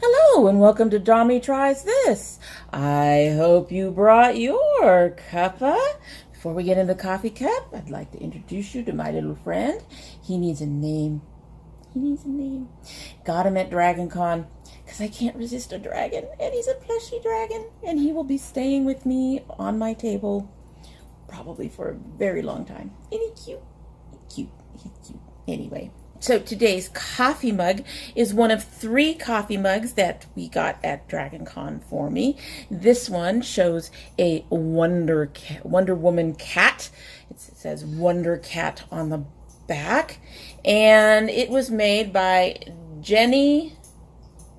Hello and welcome to domytriesthis. I hope you brought your cuppa. Before we get into the coffee cup, I'd like to introduce you to my little friend. He needs a name. Got him at DragonCon because I can't resist a dragon, and he's a plushy dragon, and he will be staying with me on my table probably for a very long time. Isn't he cute? He's cute. Anyway. So today's coffee mug is one of 3 coffee mugs that we got at DragonCon for me. This one shows a Wonder Woman cat. It says Wonder Cat on the back. And it was made by Jenny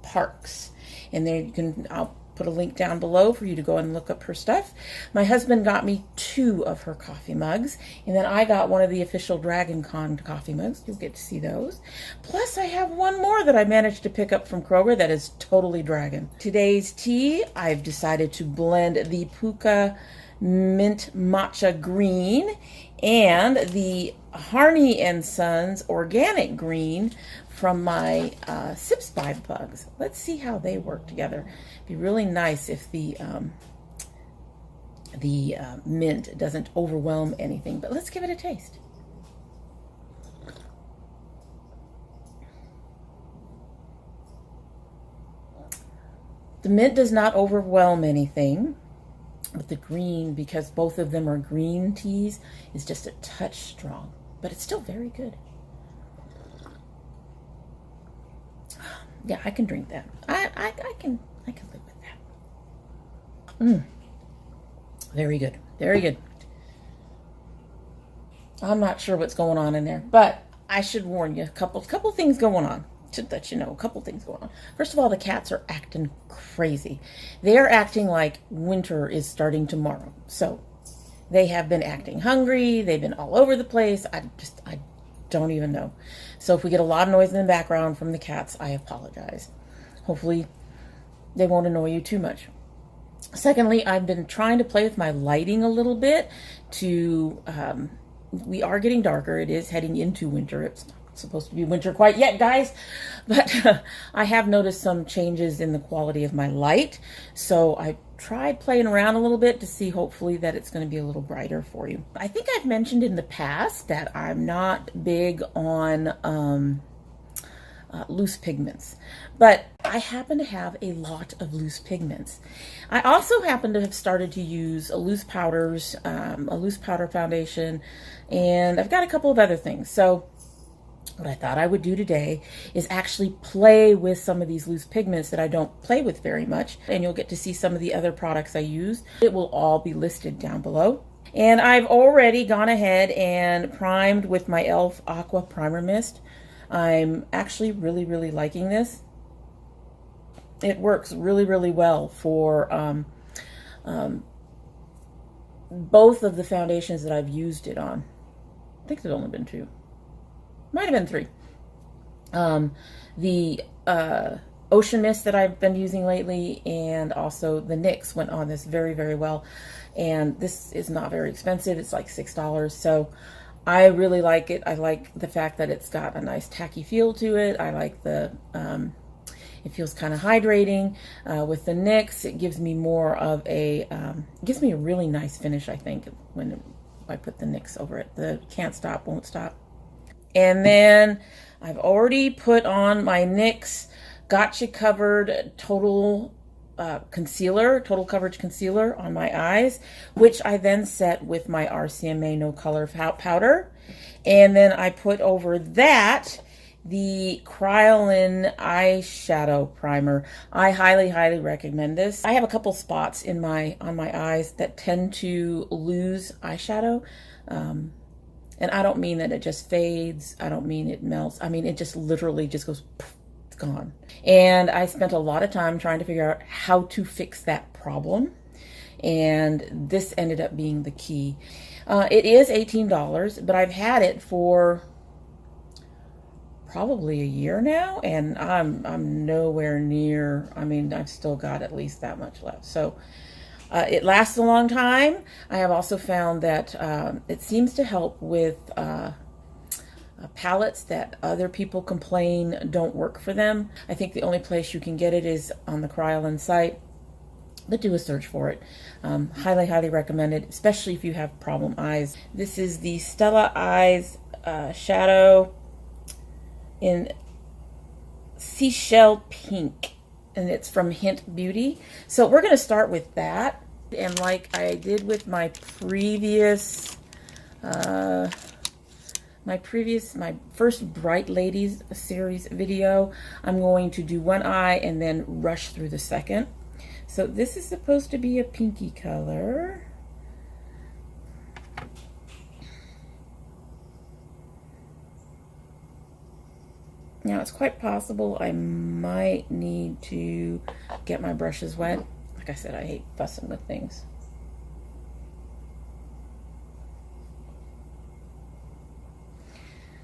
Parks. And there you can, I'll put a link down below for you to go and look up her stuff. My husband got me 2 of her coffee mugs, and then I got one of the official DragonCon coffee mugs. You'll get to see those. Plus, I have one more that I managed to pick up from Kroger that is totally dragon. Today's tea, I've decided to blend the PUKKA Mint Matcha Green and the Harney and Sons Organic Green from my Sipsby bugs. Let's see how they work together. It'd be really nice if the mint doesn't overwhelm anything, but let's give it a taste. The mint does not overwhelm anything, but the green, because both of them are green teas, is just a touch strong, but it's still very good. Yeah, I can drink that. I can live with that. Very good. Very good. I'm not sure what's going on in there, but I should warn you, a couple things going on. Should let you know, a couple things going on. First of all, the cats are acting crazy. They are acting like winter is starting tomorrow. So they have been acting hungry. They've been all over the place. I don't even know. So if we get a lot of noise in the background from the cats, I apologize. Hopefully they won't annoy you too much. Secondly, I've been trying to play with my lighting a little bit to, we are getting darker. It is heading into winter. It's not supposed to be winter quite yet, guys, but I have noticed some changes in the quality of my light. So I tried playing around a little bit to see hopefully that it's going to be a little brighter for you. I think I've mentioned in the past that I'm not big on loose pigments, but I happen to have a lot of loose pigments. I also happen to have started to use a loose powder foundation, and I've got a couple of other things. So what I thought I would do today is actually play with some of these loose pigments that I don't play with very much, and you'll get to see some of the other products I use. It will all be listed down below. And I've already gone ahead and primed with my e.l.f. Aqua Primer Mist. I'm actually really liking this. It works really well for both of the foundations that I've used it on. I think there's only been 2. Might have been 3. The Ocean Mist that I've been using lately, and also the NYX went on this very well. And this is not very expensive. It's like $6. So I really like it. I like the fact that it's got a nice tacky feel to it. I like the, it feels kind of hydrating. With the NYX, it gives me more of a, it gives me a really nice finish, I think, when I put the NYX over it. The Can't Stop, Won't Stop. And then I've already put on my NYX Gotcha Covered Total Coverage Concealer on my eyes, which I then set with my RCMA No Color Powder. And then I put over that the Kryolan Eyeshadow Primer. I highly recommend this. I have a couple spots on my eyes that tend to lose eyeshadow. And I don't mean that it just fades. I don't mean it melts. I mean, it just literally just goes, poof, it's gone. And I spent a lot of time trying to figure out how to fix that problem. And this ended up being the key. It is $18, but I've had it for probably a year now, and I'm nowhere near, I mean, I've still got at least that much left. So it lasts a long time. I have also found that it seems to help with palettes that other people complain don't work for them. I think the only place you can get it is on the Kryolan site, but do a search for it. Highly, highly recommended, especially if you have problem eyes. This is the Stella Eyes shadow in Seashell Pink, and it's from Hint Beauty. So we're going to start with that. And like I did with my previous, my first Bright Ladies series video, I'm going to do one eye and then rush through the second. So this is supposed to be a pinky color. Now it's quite possible I might need to get my brushes wet. Like I said, I hate fussing with things.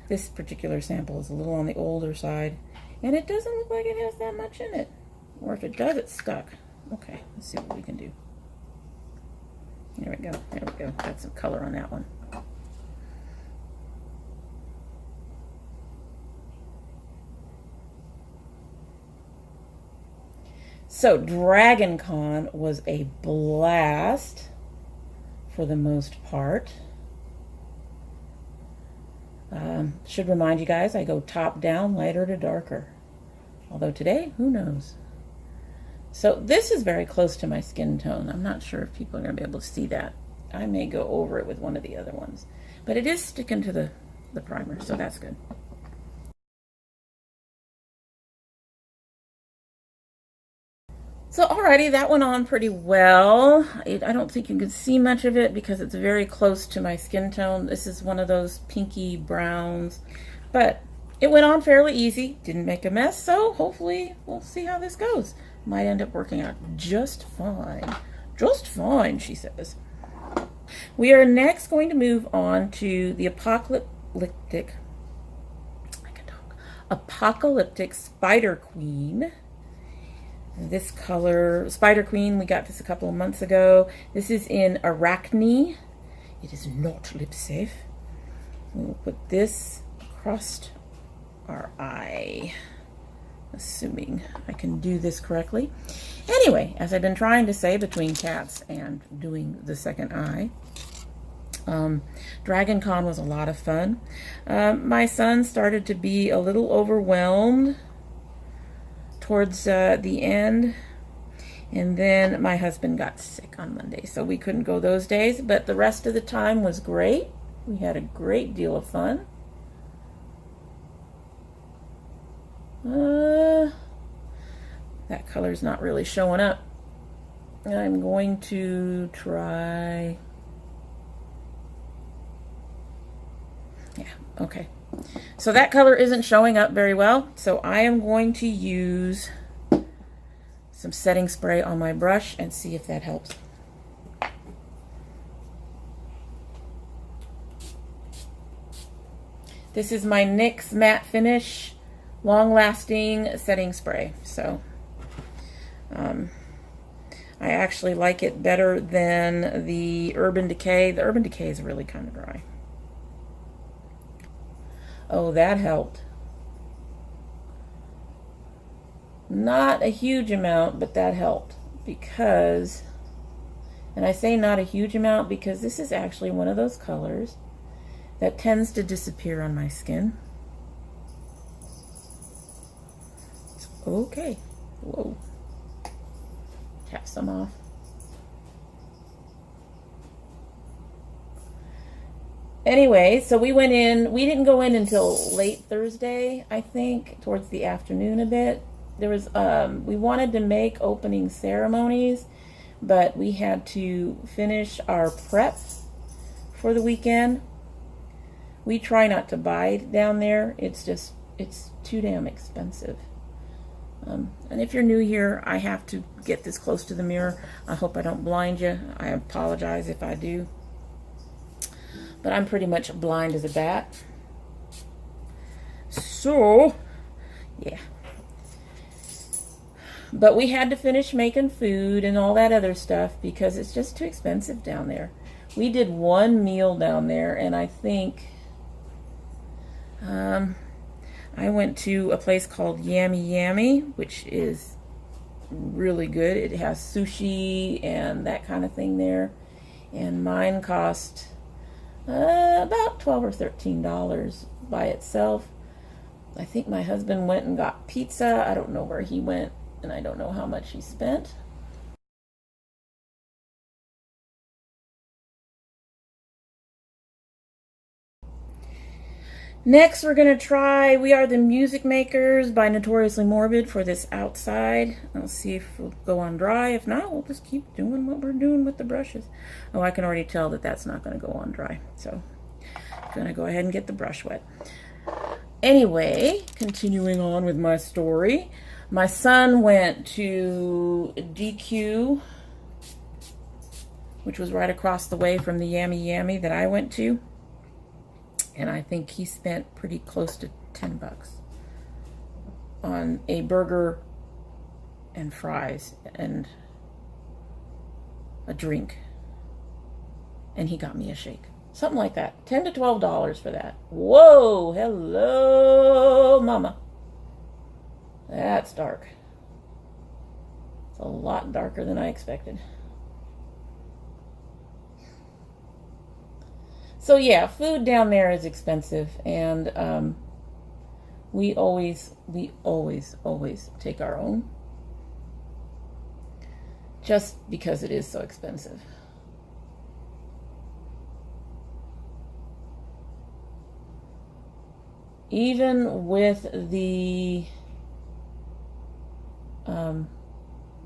This particular sample is a little on the older side, and it doesn't look like it has that much in it. Or if it does, it's stuck. Okay, let's see what we can do. There we go, there we go. Got some color on that one. So Dragon Con was a blast for the most part. Should remind you guys, I go top down, lighter to darker. Although today, who knows? So this is very close to my skin tone. I'm not sure if people are going to be able to see that. I may go over it with one of the other ones. But it is sticking to the primer, so that's good. So alrighty, that went on pretty well. I don't think you can see much of it because it's very close to my skin tone. This is one of those pinky browns, but it went on fairly easy. Didn't make a mess, so hopefully we'll see how this goes. Might end up working out just fine. Just fine, she says. We are next going to move on to the apocalyptic Spider Queen. This color, Spider Queen, we got this a couple of months ago. This is in Arachne. It is not lip safe. We'll put this across our eye, assuming I can do this correctly. Anyway, as I've been trying to say between cats and doing the second eye, Dragon Con was a lot of fun. My son started to be a little overwhelmed towards the end, and then my husband got sick on Monday, so we couldn't go those days, but the rest of the time was great. We had a great deal of fun. That color's not really showing up. I'm going to try, yeah, okay. So that color isn't showing up very well, so I am going to use some setting spray on my brush and see if that helps. This is my NYX Matte Finish Long Lasting Setting Spray. So I actually like it better than the Urban Decay. The Urban Decay is really kind of dry. Oh, that helped. Not a huge amount, but that helped because, and I say not a huge amount because this is actually one of those colors that tends to disappear on my skin. Okay. Whoa. Tap some off. Anyway, so we went in. We didn't go in until late Thursday, I think, towards the afternoon a bit. There was, we wanted to make opening ceremonies, but we had to finish our prep for the weekend. We try not to buy down there. It's just, it's too damn expensive. And if you're new here, I have to get this close to the mirror. I hope I don't blind you. I apologize if I do. But I'm pretty much blind as a bat. So, yeah. But we had to finish making food and all that other stuff because it's just too expensive down there. We did one meal down there, and I think I went to a place called Yummy Yummy, which is really good. It has sushi and that kind of thing there. And mine cost about $12 or $13 by itself. I think my husband went and got pizza. I don't know where he went, and I don't know how much he spent. Next, we're going to try We Are the Music Makers by Notoriously Morbid for this outside. I'll see if we'll go on dry. If not, we'll just keep doing what we're doing with the brushes. Oh, I can already tell that that's not going to go on dry. So I'm going to go ahead and get the brush wet. Anyway, continuing on with my story. My son went to DQ, which was right across the way from the Yummy Yummy that I went to. And I think he spent pretty close to $10 on a burger and fries and a drink. And he got me a shake. Something like that. $10 to $12 for that. Whoa, hello, mama. That's dark. It's a lot darker than I expected. So yeah, food down there is expensive, and we always take our own, just because it is so expensive. Even with the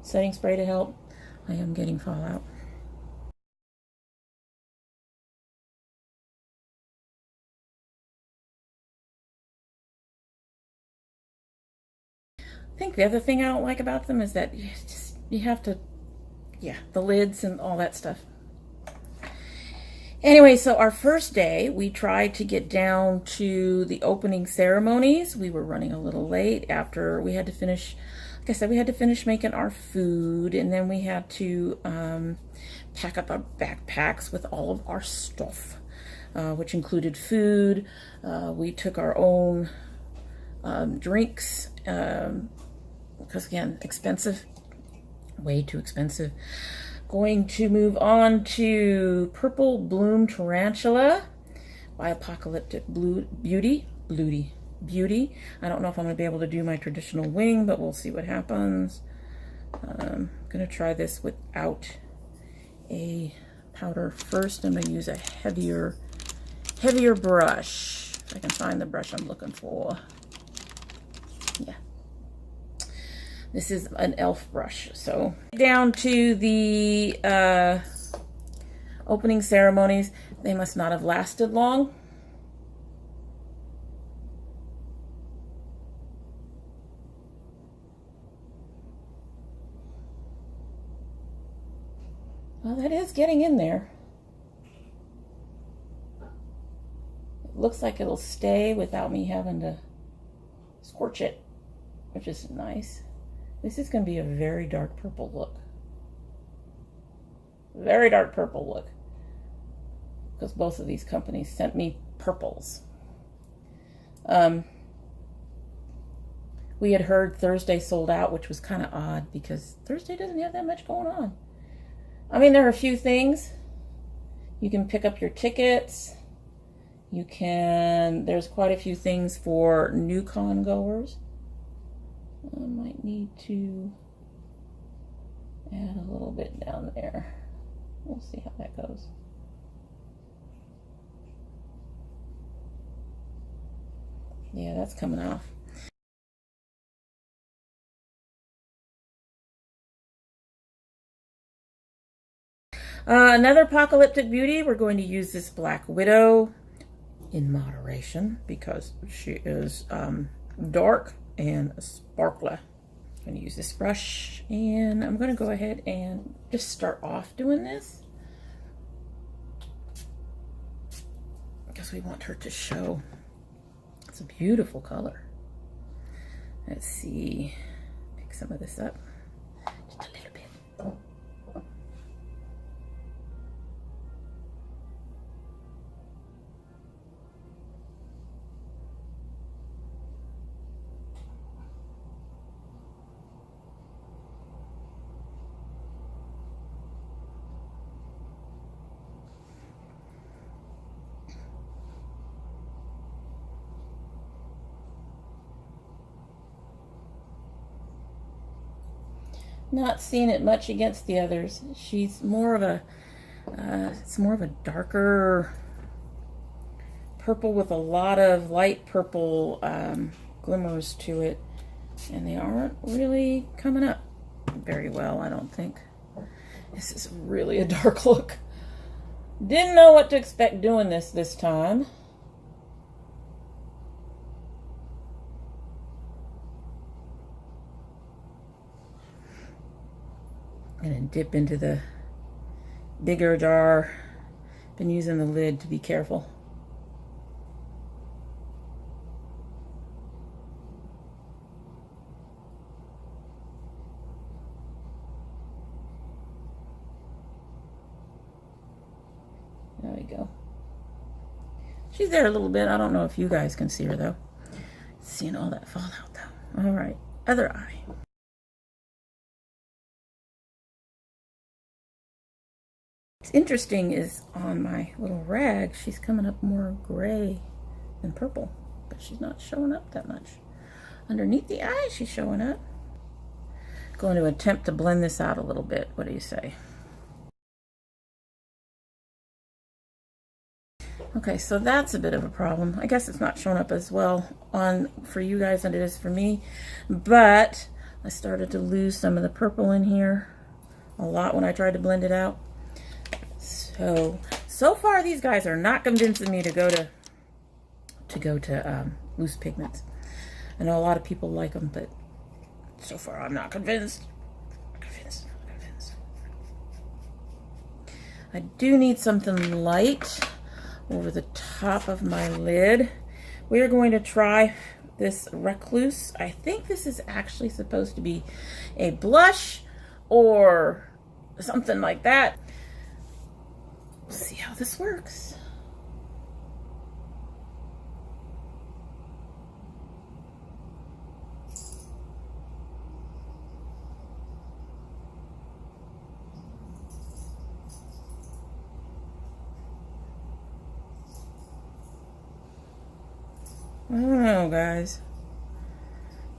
setting spray to help, I am getting fallout. I think the other thing I don't like about them is that you have to, yeah, the lids and all that stuff. Anyway, so our first day, we tried to get down to the opening ceremonies. We were running a little late after we had to finish, like I said, we had to finish making our food, and then we had to pack up our backpacks with all of our stuff, which included food. We took our own drinks, because again, expensive, way too expensive. Going to move on to Purple Bloom Tarantula by Apocalyptic Beauty. I don't know if I'm going to be able to do my traditional wing, but we'll see what happens. I'm going to try this without a powder first. I'm going to use a heavier brush. If I can find the brush I'm looking for. Yeah. This is an elf brush. So down to the opening ceremonies. They must not have lasted long. Well, that is getting in there. It looks like it'll stay without me having to scorch it, which is nice. This is going to be a very dark purple look. Very dark purple look. Because both of these companies sent me purples. We had heard Thursday sold out, which was kind of odd because Thursday doesn't have that much going on. I mean, there are a few things. You can pick up your tickets. There's quite a few things for new con goers. I might need to add a little bit down there. We'll see how that goes. Yeah, that's coming off. Another Apocalyptic Beauty. We're going to use this Black Widow in moderation because she is dark and sparkly. I'm going to use this brush, and I'm going to go ahead and just start off doing this because we want her to show. It's a beautiful color. Let's see, pick some of this up just a little bit. Not seeing it much against the others. She's more of a, it's more of a darker purple with a lot of light purple glimmers to it. And they aren't really coming up very well, I don't think. This is really a dark look. Didn't know what to expect doing this time. I'm gonna dip into the bigger jar. Been using the lid to be careful. There we go. She's there a little bit. I don't know if you guys can see her though. Seeing all that fallout though. All right, other eye. What's interesting is on my little rag, she's coming up more gray than purple, but she's not showing up that much. Underneath the eye, she's showing up. Going to attempt to blend this out a little bit. What do you say? Okay, so that's a bit of a problem. I guess it's not showing up as well for you guys as it is for me, but I started to lose some of the purple in here a lot when I tried to blend it out. So far these guys are not convincing me to go to loose pigments. I know a lot of people like them, but so far I'm not convinced. I do need something light over the top of my lid. We are going to try this Recluse. I think this is actually supposed to be a blush or something like that. See how this works. I don't know, guys.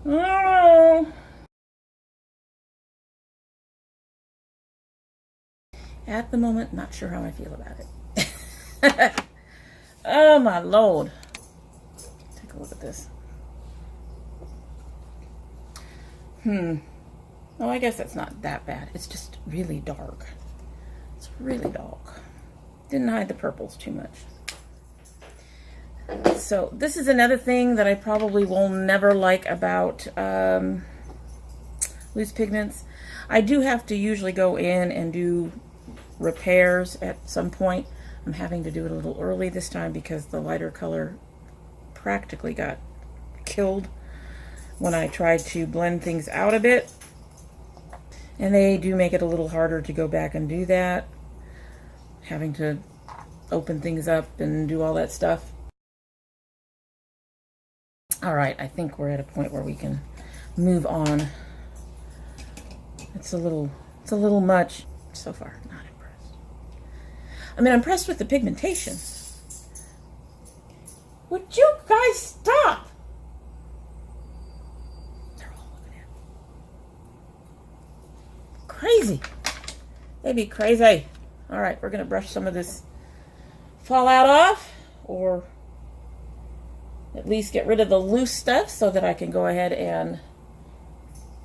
I don't know. At the moment, not sure how I feel about it. Oh my Lord. Take a look at this. Oh, I guess that's not that bad. It's just really dark. It's really dark. Didn't hide the purples too much. So this is another thing that I probably will never like about loose pigments. I do have to usually go in and do repairs at some point. I'm having to do it a little early this time because the lighter color practically got killed when I tried to blend things out a bit. And they do make it a little harder to go back and do that. Having to open things up and do all that stuff. All right, I think we're at a point where we can move on. It's a little much so far. Not impressed. I mean, I'm impressed with the pigmentation. Would you guys stop? They're all looking at me. Crazy. They'd be crazy. All right, we're gonna brush some of this fallout off, or at least get rid of the loose stuff so that I can go ahead and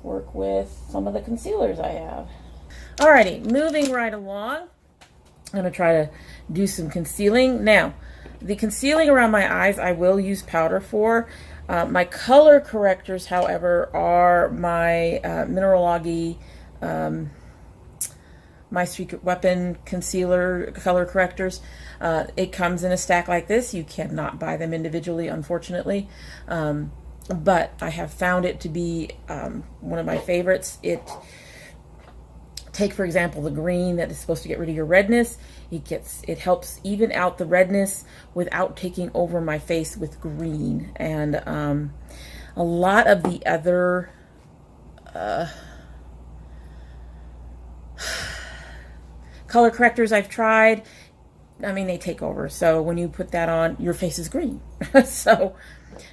work with some of the concealers I have. Alrighty, moving right along. I'm gonna try to do some concealing. Now, the concealing around my eyes, I will use powder for. My color correctors, however, are my Mineralogie, My Secret Weapon concealer color correctors. It comes in a stack like this. You cannot buy them individually, unfortunately. But I have found it to be one of my favorites. Take, for example, the green that is supposed to get rid of your redness. It helps even out the redness without taking over my face with green. And a lot of the other color correctors I've tried, I mean, they take over. So when you put that on, your face is green. So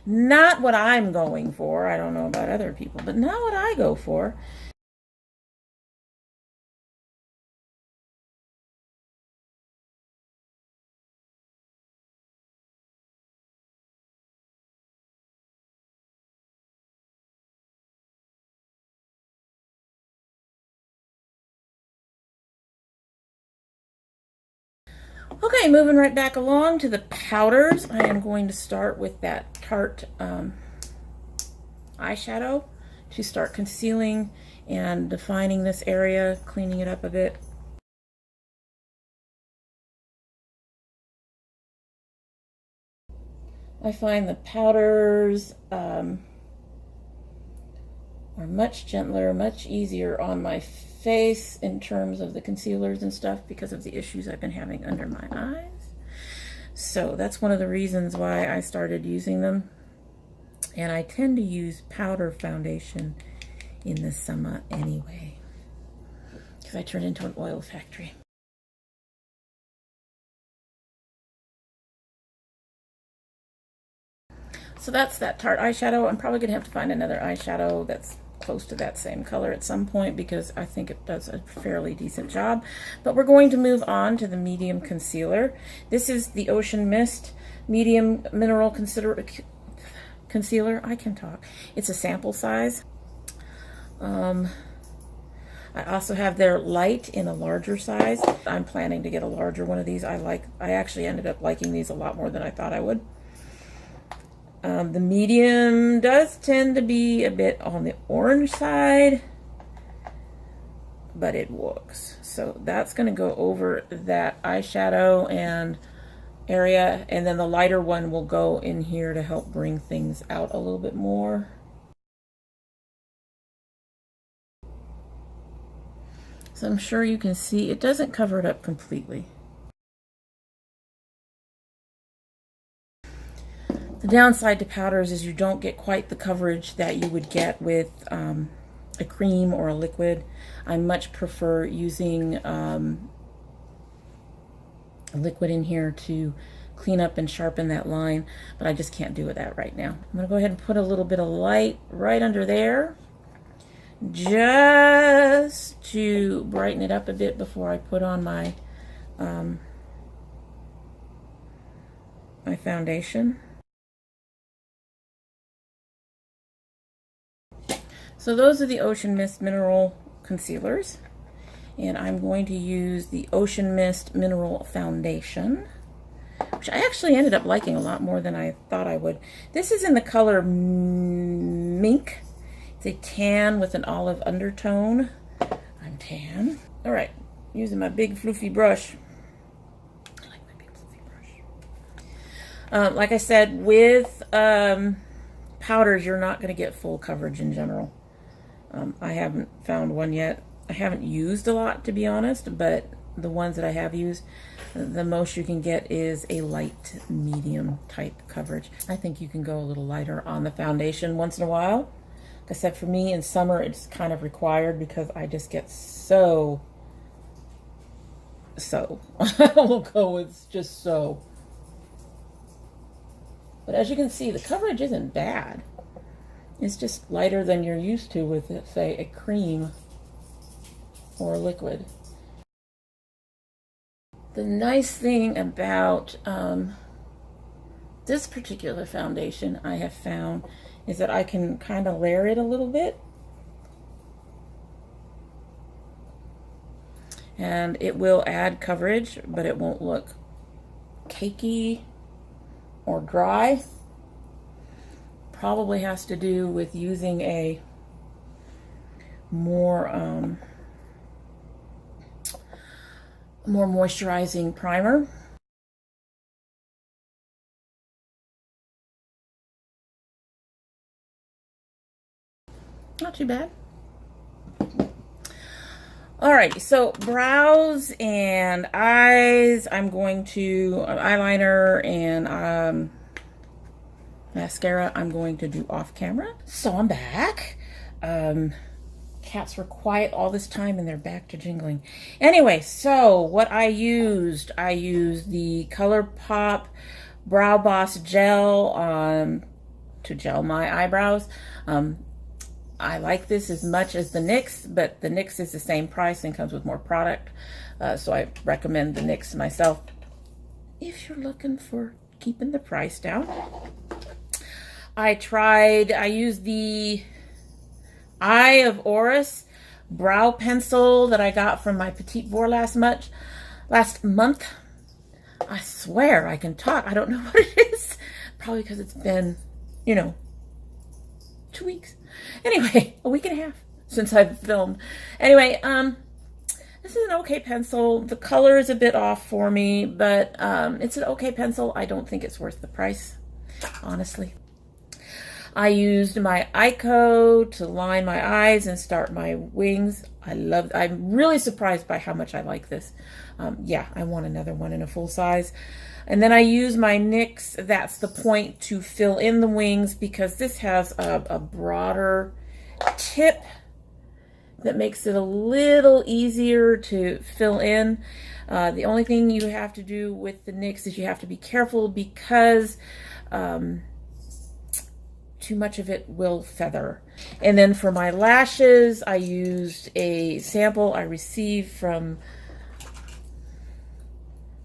not what I'm going for. I don't know about other people, but not what I go for. Okay, moving right back along to the powders. I am going to start with that Tarte eyeshadow to start concealing and defining this area, cleaning it up a bit. I find the powders are much gentler, much easier on my face in terms of the concealers and stuff because of the issues I've been having under my eyes. So that's one of the reasons why I started using them. And I tend to use powder foundation in the summer anyway, because I turn into an oil factory. So that's that Tarte eyeshadow. I'm probably going to have to find another eyeshadow that's close to that same color at some point because I think it does a fairly decent job. But we're going to move on to the medium concealer. This is the Ocean Mist Medium Mineral Concealer. I can talk. It's a sample size. I also have their light in a larger size. I'm planning to get a larger one of these. I actually ended up liking these a lot more than I thought I would. The medium does tend to be a bit on the orange side, but it works. So that's going to go over that eyeshadow and area, and then the lighter one will go in here to help bring things out a little bit more. So I'm sure you can see it doesn't cover it up completely. The downside to powders is you don't get quite the coverage that you would get with a cream or a liquid. I much prefer using a liquid in here to clean up and sharpen that line, but I just can't do that right now. I'm gonna go ahead and put a little bit of light right under there just to brighten it up a bit before I put on my my foundation. So those are the Ocean Mist Mineral Concealers, and I'm going to use the Ocean Mist Mineral Foundation, which I actually ended up liking a lot more than I thought I would. This is in the color Mink. It's a tan with an olive undertone. I'm tan. All right, using my big floofy brush. I like my big floofy brush. Like I said, with powders, you're not going to get full coverage in general. I haven't found one yet. I haven't used a lot, to be honest, but the ones that I have used, the most you can get is a light medium type coverage. I think you can go a little lighter on the foundation once in a while. Like I said, for me in summer, it's kind of required because I just get so I will go with just so. But as you can see, the coverage isn't bad. It's just lighter than you're used to with, say, a cream or a liquid. The nice thing about this particular foundation I have found is that I can kind of layer it a little bit. And it will add coverage, but it won't look cakey or dry. Probably has to do with using a more moisturizing primer. Not too bad. Alrighty, so brows and eyes, I'm going to eyeliner and mascara I'm going to do off camera. So I'm back. Cats were quiet all this time and they're back to jingling. Anyway, so what I used the ColourPop Brow Boss gel to gel my eyebrows. I like this as much as the NYX, but the NYX is the same price and comes with more product. So I recommend the NYX myself if you're looking for keeping the price down. I used the Eye of Horus brow pencil that I got from my Petite Vour last month. I swear I can talk. I don't know what it is. Probably because it's been, you know, 2 weeks. Anyway, a week and a half since I've filmed. Anyway, this is an okay pencil. The color is a bit off for me, but it's an okay pencil. I don't think it's worth the price, honestly. I used my Iko to line my eyes and start my wings. I'm really surprised by how much I like this. Yeah, I want another one in a full size. And then I use my NYX, That's the Point, to fill in the wings because this has a broader tip that makes it a little easier to fill in. The only thing you have to do with the NYX is you have to be careful because too much of it will feather. And then for my lashes, I used a sample I received from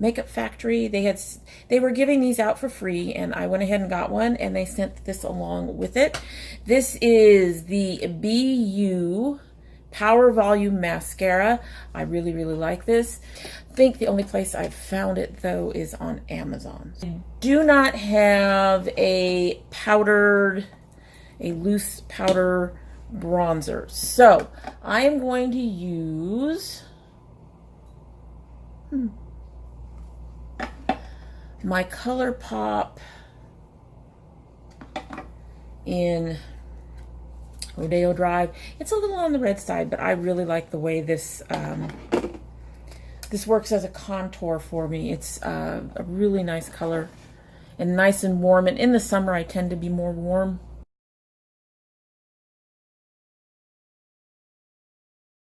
Makeup Factory. They were giving these out for free, and I went ahead and got one, and they sent this along with it. This is the BU Power Volume Mascara. I really, really like this. I think the only place I've found it, though, is on Amazon. I do not have a loose powder bronzer. So I am going to use my ColourPop in Rodeo Drive. It's a little on the red side, but I really like the way this this works as a contour for me. It's a really nice color and nice and warm. And in the summer, I tend to be more warm.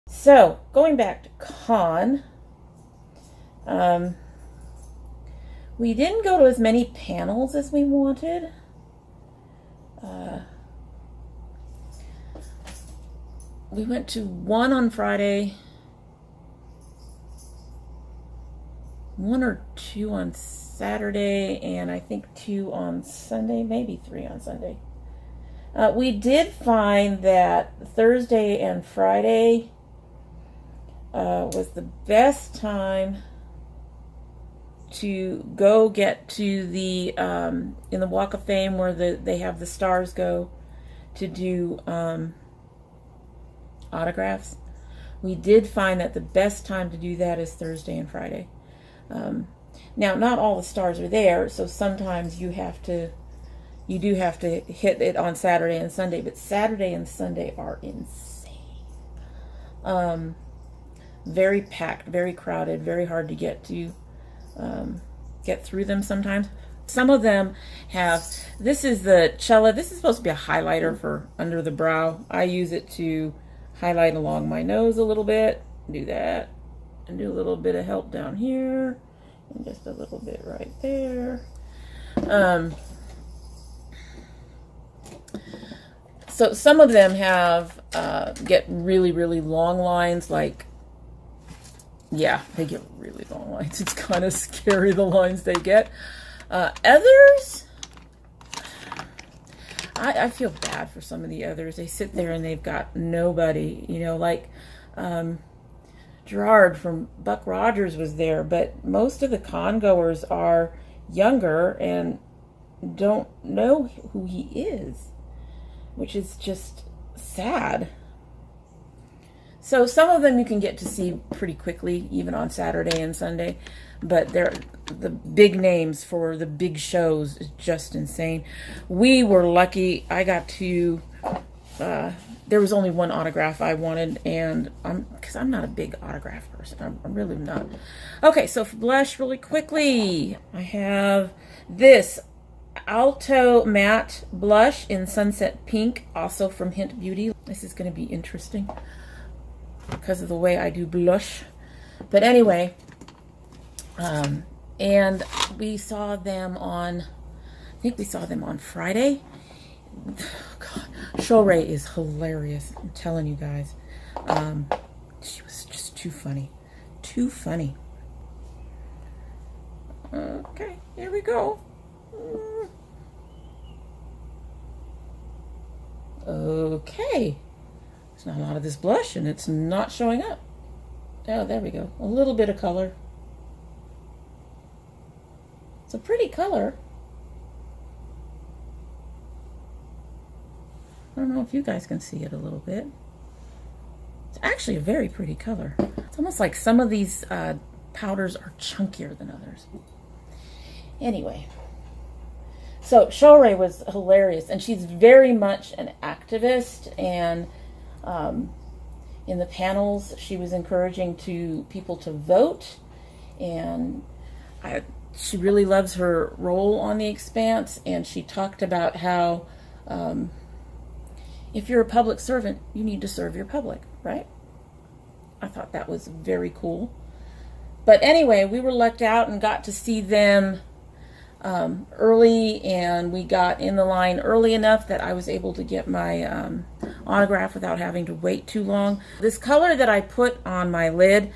So going back to con, we didn't go to as many panels as we wanted. We went to one on Friday, one or two on Saturday, and I think 2 on Sunday, maybe 3 on Sunday. We did find that Thursday and Friday was the best time to go get to the in the Walk of Fame where they have the stars go to do autographs. We did find that the best time to do that is Thursday and Friday. Now, not all the stars are there, so sometimes you do have to hit it on Saturday and Sunday, but Saturday and Sunday are insane. Very packed, very crowded, very hard to get through them sometimes. Some of them have, this is the Cella. This is supposed to be a highlighter for under the brow. I use it to highlight along my nose a little bit, do that, and do a little bit of help down here, and just a little bit right there. So some of them have, get really, really long lines, like, yeah, they get really long lines. It's kind of scary, the lines they get. Others, I feel bad for some of the others. They sit there and they've got nobody, you know, like Gerard from Buck Rogers was there, but most of the con goers are younger and don't know who he is, which is just sad. So some of them you can get to see pretty quickly, even on Saturday and Sunday, but they're the big names for the big shows is just insane. We were lucky. I got to, there was only one autograph I wanted, and because I'm not a big autograph person. I'm really not. Okay, so for blush really quickly, I have this Alto Matte Blush in Sunset Pink, also from Hint Beauty. This is going to be interesting because of the way I do blush. But anyway, and we saw them on, I think we saw them on Friday. God, Shorey is hilarious. I'm telling you guys. She was just too funny. Too funny. Okay, here we go. Okay. There's not a lot of this blush and it's not showing up. Oh, there we go. A little bit of color. It's a pretty color. I don't know if you guys can see it a little bit. It's actually a very pretty color. It's almost like some of these powders are chunkier than others. Anyway, so Shore was hilarious, and she's very much an activist, and in the panels she was encouraging people to vote, and she really loves her role on The Expanse, and she talked about how if you're a public servant, you need to serve your public, right? I thought that was very cool. But anyway, we were lucked out and got to see them early, and we got in the line early enough that I was able to get my autograph without having to wait too long. This color that I put on my lid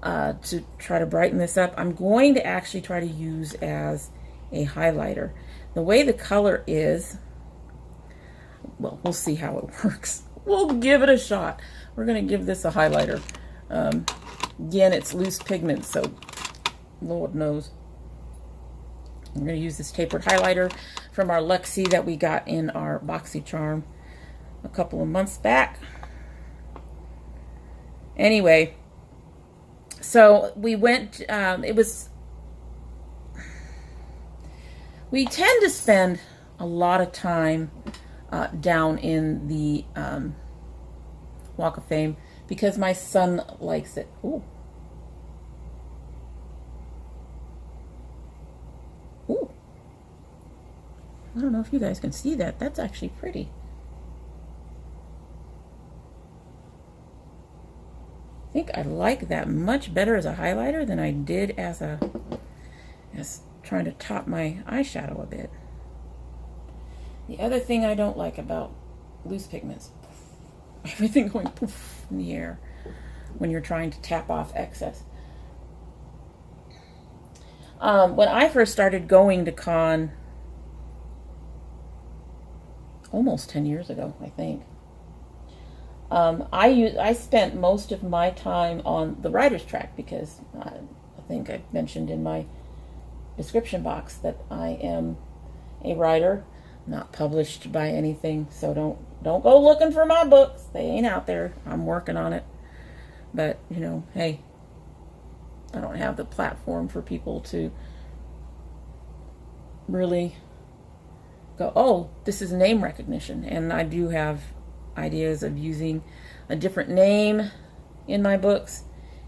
to try to brighten this up, I'm going to actually try to use as a highlighter. The way the color is, well, we'll see how it works. We'll give it a shot. We're going to give this a highlighter. Again, it's loose pigment, so Lord knows. I'm going to use this tapered highlighter from our Luxie that we got in our BoxyCharm a couple of months back. Anyway, so we went, we tend to spend a lot of time down in the Walk of Fame because my son likes it. Ooh. Ooh. I don't know if you guys can see that. That's actually pretty. I think I like that much better as a highlighter than I did as trying to top my eyeshadow a bit. The other thing I don't like about loose pigments, everything going poof in the air when you're trying to tap off excess. When I first started going to con, almost 10 years ago, I think, I spent most of my time on the writer's track because I think I mentioned in my description box that I am a writer, not published by anything, so don't go looking for my books. They ain't out there. I'm working on it. But, you know, hey, I don't have the platform for people to really go, oh, this is name recognition. And I do have ideas of using a different name in my books,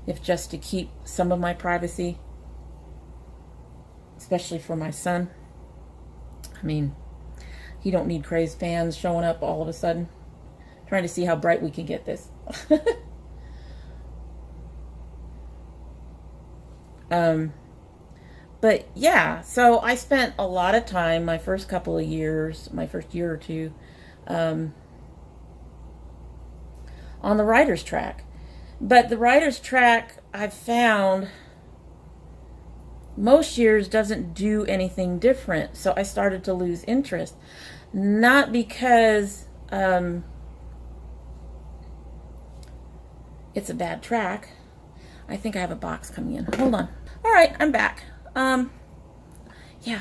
if just to keep some of my privacy, especially for my son. I mean, he don't need crazed fans showing up all of a sudden. Trying to see how bright we can get this. But yeah, so I spent a lot of time, my first couple of years, my first year or two, on the writer's track. But the writer's track, I've found, most years doesn't do anything different. So I started to lose interest. Not because it's a bad track. I think I have a box coming in. Hold on. All right, I'm back. Yeah,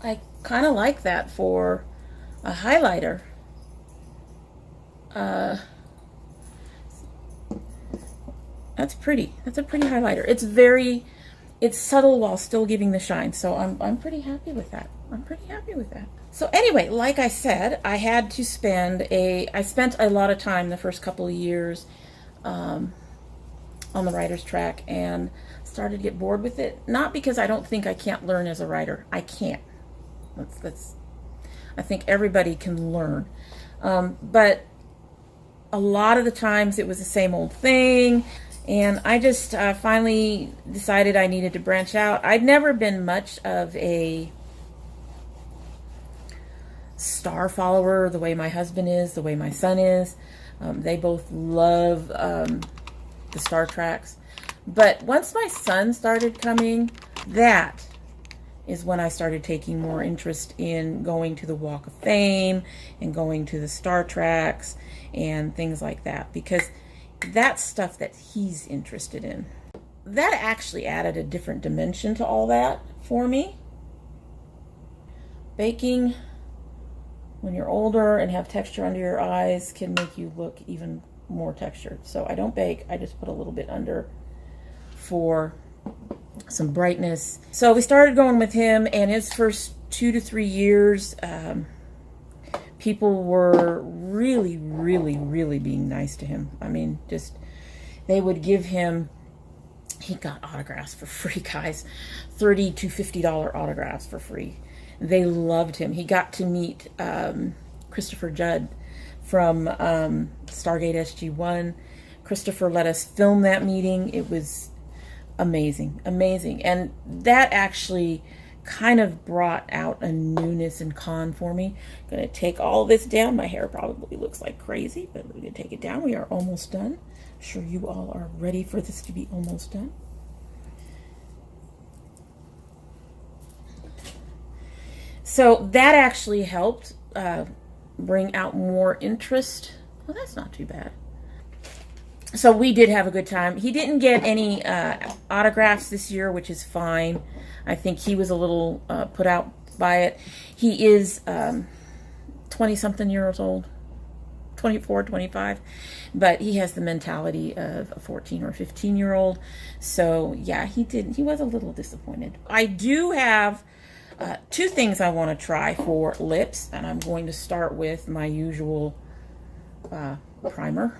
I kind of like that for a highlighter. That's pretty. That's a pretty highlighter. It's subtle while still giving the shine. So I'm pretty happy with that. I'm pretty happy with that. So anyway, like I said, I spent a lot of time the first couple of years on the writer's track and started to get bored with it. Not because I don't think I can't learn as a writer. I can't. I think everybody can learn. But a lot of the times it was the same old thing. And I just finally decided I needed to branch out. I'd never been much of a star follower the way my husband is, the way my son is. They both love the star tracks. But once my son started coming, that is when I started taking more interest in going to the Walk of Fame and going to the star tracks and things like that, because that's stuff that he's interested in. that actually added a different dimension to all that for me. Baking when you're older and have texture under your eyes can make you look even more textured. So I don't bake, I just put a little bit under for some brightness. So we started going with him, and his first 2 to 3 years, people were really, really, really being nice to him. I mean, just, they would give him, he got autographs for free, guys. $30 to $50 autographs for free. They loved him. He got to meet Christopher Judd from Stargate SG-1. Christopher let us film that meeting. It was amazing, amazing. And that actually kind of brought out a newness in con for me. I'm gonna take all this down. My hair probably looks like crazy, but we're gonna take it down. We are almost done. I'm sure you all are ready for this to be almost done. So that actually helped bring out more interest. Well, that's not too bad. So we did have a good time. He didn't get any autographs this year, which is fine. I think he was a little put out by it. He is 20-something years old, 24, 25, but he has the mentality of a 14 or 15-year-old. So yeah, he was a little disappointed. I do have 2 things I want to try for lips, and I'm going to start with my usual primer.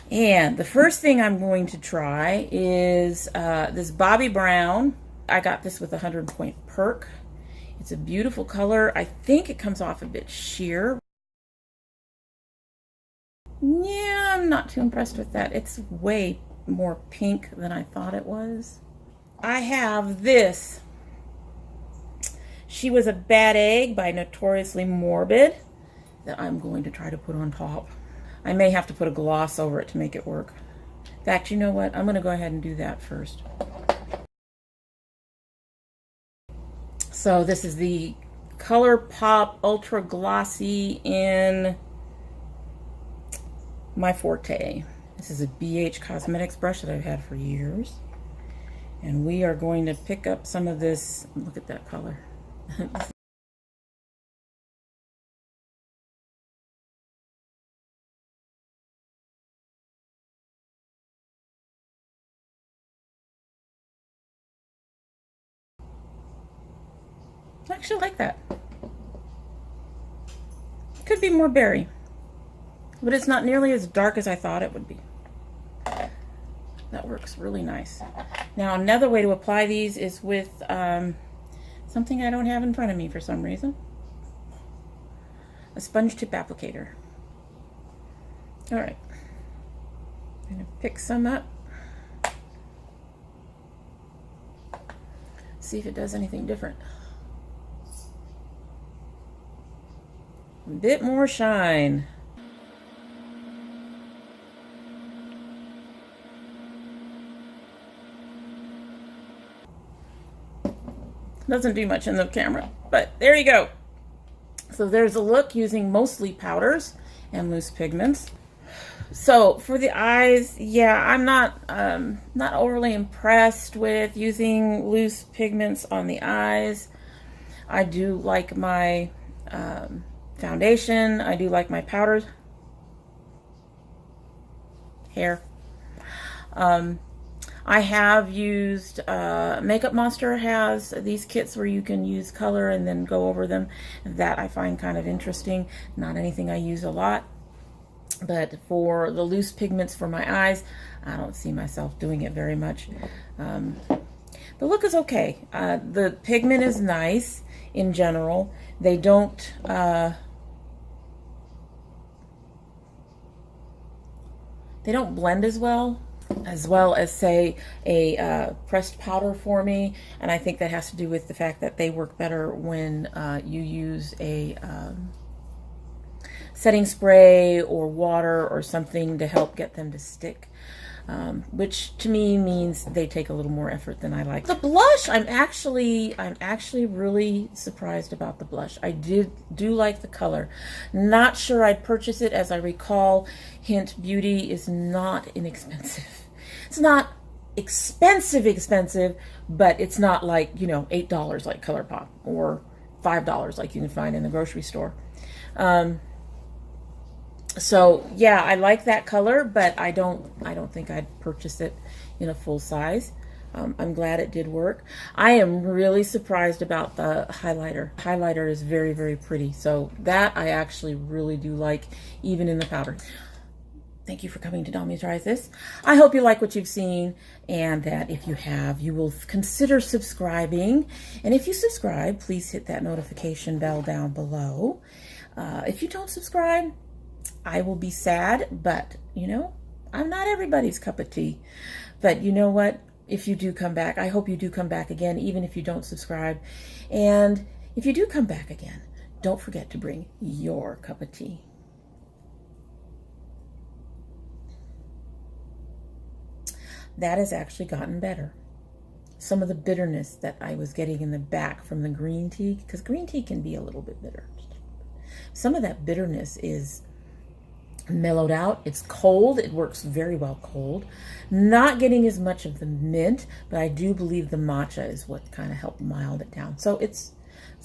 And the first thing I'm going to try is this Bobbi Brown. I got this with 100 Point Perk. It's a beautiful color. I think it comes off a bit sheer. Yeah, I'm not too impressed with that. It's way more pink than I thought it was. I have this. She Was a Bad Egg by Notoriously Morbid that I'm going to try to put on top. I may have to put a gloss over it to make it work. In fact, you know what? I'm going to go ahead and do that first. So this is the ColourPop Ultra Glossy in My Forte. This is a BH Cosmetics brush that I've had for years. And we are going to pick up some of this. Look at that color. I actually like that. Could be more berry, but it's not nearly as dark as I thought it would be. That works really nice. Now another way to apply these is with something I don't have in front of me for some reason. A sponge tip applicator. All right, I'm gonna pick some up. See if it does anything different. A bit more shine. Doesn't do much in the camera, but there you go. So there's a look using mostly powders and loose pigments. So for the eyes, yeah, I'm not overly impressed with using loose pigments on the eyes. I do like my foundation. I do like my powders. Hair. I have used, Makeup Monster has these kits where you can use color and then go over them. That I find kind of interesting. Not anything I use a lot. But for the loose pigments for my eyes, I don't see myself doing it very much. The look is okay. The pigment is nice in general. They don't blend as well as say a pressed powder for me, and I think that has to do with the fact that they work better when you use a setting spray or water or something to help get them to stick, which to me means they take a little more effort than I like. The blush, I'm actually really surprised about the blush. I do like the color. Not sure I'd purchase it. As I recall, Hint Beauty is not inexpensive. It's not expensive, but it's not like, you know, $8 like ColourPop or $5 like you can find in the grocery store. So yeah, I like that color, but I don't think I'd purchase it in a full size. I'm glad it did work. I am really surprised about the highlighter. Highlighter is very, very pretty. So that I actually really do like, even in the powder. Thank you for coming to domytriesthis. I hope you like what you've seen, and that if you have, you will consider subscribing. And if you subscribe, please hit that notification bell down below. If you don't subscribe, I will be sad, but you know, I'm not everybody's cup of tea. But you know what? If you do come back, I hope you do come back again, even if you don't subscribe. And if you do come back again, don't forget to bring your cup of tea. That has actually gotten better. Some of the bitterness that I was getting in the back from the green tea, because green tea can be a little bit bitter. Some of that bitterness is mellowed out. It's cold. It works very well cold. Not getting as much of the mint, but I do believe the matcha is what kind of helped mild it down. So it's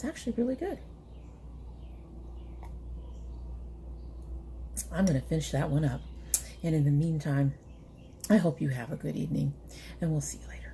actually really good. I'm going to finish that one up. And in the meantime, I hope you have a good evening, and we'll see you later.